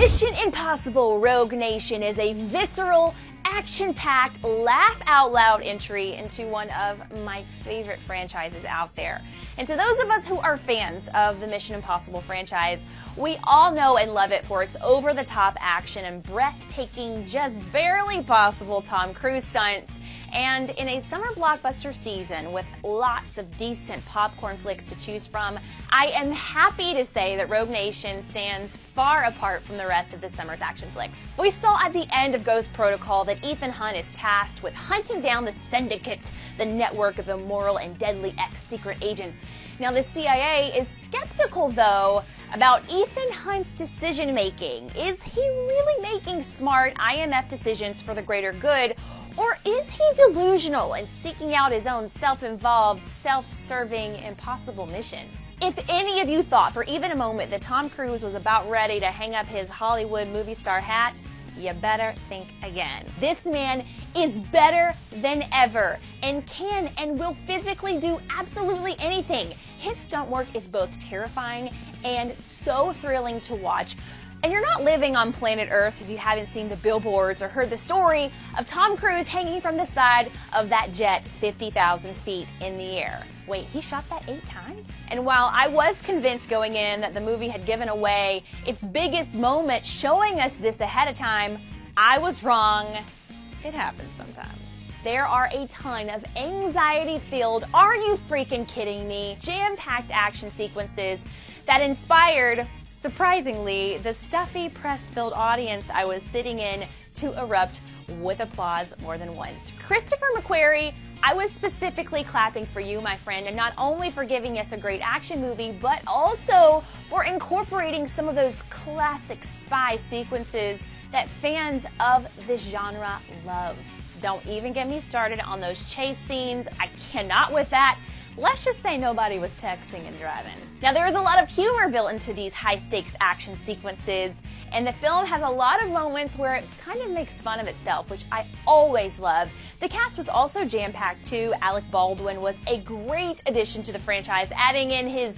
Mission Impossible Rogue Nation is a visceral, action-packed, laugh-out-loud entry into one of my favorite franchises out there. And to those of us who are fans of the Mission Impossible franchise, we all know and love it for its over-the-top action and breathtaking, just barely possible Tom Cruise stunts. And in a summer blockbuster season with lots of decent popcorn flicks to choose from, I am happy to say that Rogue Nation stands far apart from the rest of the summer's action flicks. We saw at the end of Ghost Protocol that Ethan Hunt is tasked with hunting down the Syndicate, the network of immoral and deadly ex-secret agents. Now the CIA is skeptical, though, about Ethan Hunt's decision-making. Is he really making smart IMF decisions for the greater good? Or is he delusional and seeking out his own self-involved, self-serving, impossible missions? If any of you thought for even a moment that Tom Cruise was about ready to hang up his Hollywood movie star hat, you better think again. This man is better than ever and can and will physically do absolutely anything. His stunt work is both terrifying and so thrilling to watch. And you're not living on planet Earth if you haven't seen the billboards or heard the story of Tom Cruise hanging from the side of that jet 50,000 feet in the air. Wait, he shot that 8 times? And while I was convinced going in that the movie had given away its biggest moment showing us this ahead of time, I was wrong. It happens sometimes. There are a ton of anxiety-filled, are you freaking kidding me, jam-packed action sequences that inspired, surprisingly, the stuffy, press-filled audience I was sitting in to erupt with applause more than once. Christopher McQuarrie, I was specifically clapping for you, my friend, and not only for giving us a great action movie, but also for incorporating some of those classic spy sequences that fans of this genre love. Don't even get me started on those chase scenes. I cannot with that. Let's just say nobody was texting and driving. Now, there is a lot of humor built into these high-stakes action sequences, and the film has a lot of moments where it kind of makes fun of itself, which I always love. The cast was also jam-packed too. Alec Baldwin was a great addition to the franchise, adding in his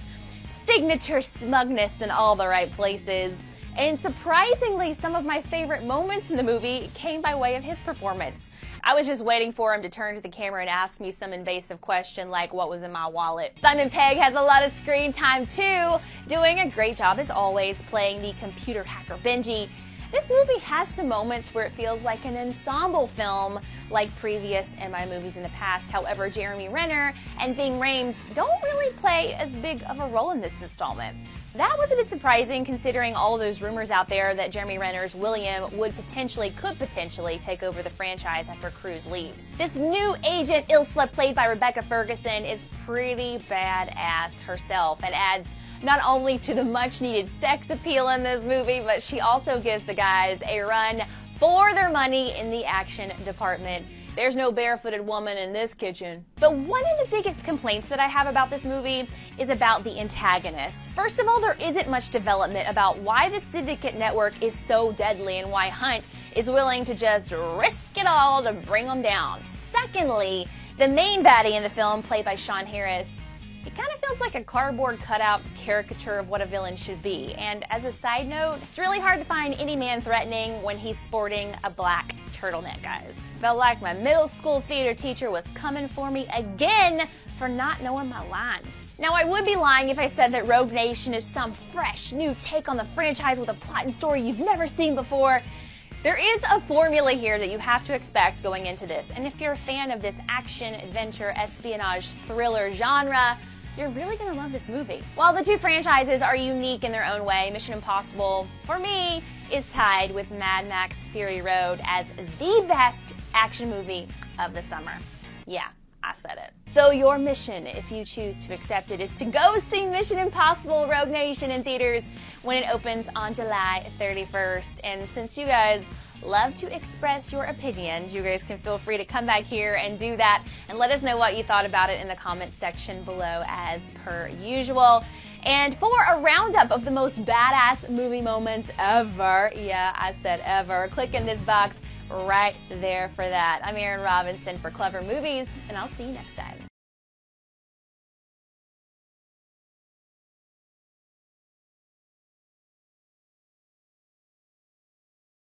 signature smugness in all the right places. And surprisingly, some of my favorite moments in the movie came by way of his performance. I was just waiting for him to turn to the camera and ask me some invasive question like what was in my wallet. Simon Pegg has a lot of screen time too, doing a great job as always playing the computer hacker Benji. This movie has some moments where it feels like an ensemble film like previous MI movies in the past. However, Jeremy Renner and Ving Rhames don't really play as big of a role in this installment. That was a bit surprising considering all those rumors out there that Jeremy Renner's William could potentially take over the franchise after Cruise leaves. This new agent Ilsa, played by Rebecca Ferguson, is pretty badass herself and adds not only to the much needed sex appeal in this movie, but she also gives the guys a run for their money in the action department. There's no barefooted woman in this kitchen. But one of the biggest complaints that I have about this movie is about the antagonists. First of all, there isn't much development about why the Syndicate network is so deadly and why Hunt is willing to just risk it all to bring them down. Secondly, the main baddie in the film, played by Sean Harris, he kind of feels like a cardboard cutout caricature of what a villain should be. And as a side note, it's really hard to find any man threatening when he's sporting a black turtleneck, guys. Felt like my middle school theater teacher was coming for me again for not knowing my lines. Now, I would be lying if I said that Rogue Nation is some fresh, new take on the franchise with a plot and story you've never seen before. There is a formula here that you have to expect going into this, and if you're a fan of this action, adventure, espionage, thriller genre, you're really going to love this movie. While the two franchises are unique in their own way, Mission Impossible, for me, is tied with Mad Max Fury Road as the best action movie of the summer. Yeah, I said it. So your mission, if you choose to accept it, is to go see Mission Impossible Rogue Nation in theaters when it opens on July 31st. And since you guys love to express your opinions, you guys can feel free to come back here and do that and let us know what you thought about it in the comments section below as per usual. And for a roundup of the most badass movie moments ever, yeah, I said ever, click in this box right there for that. I'm Erin Robinson for Clever Movies, and I'll see you next time.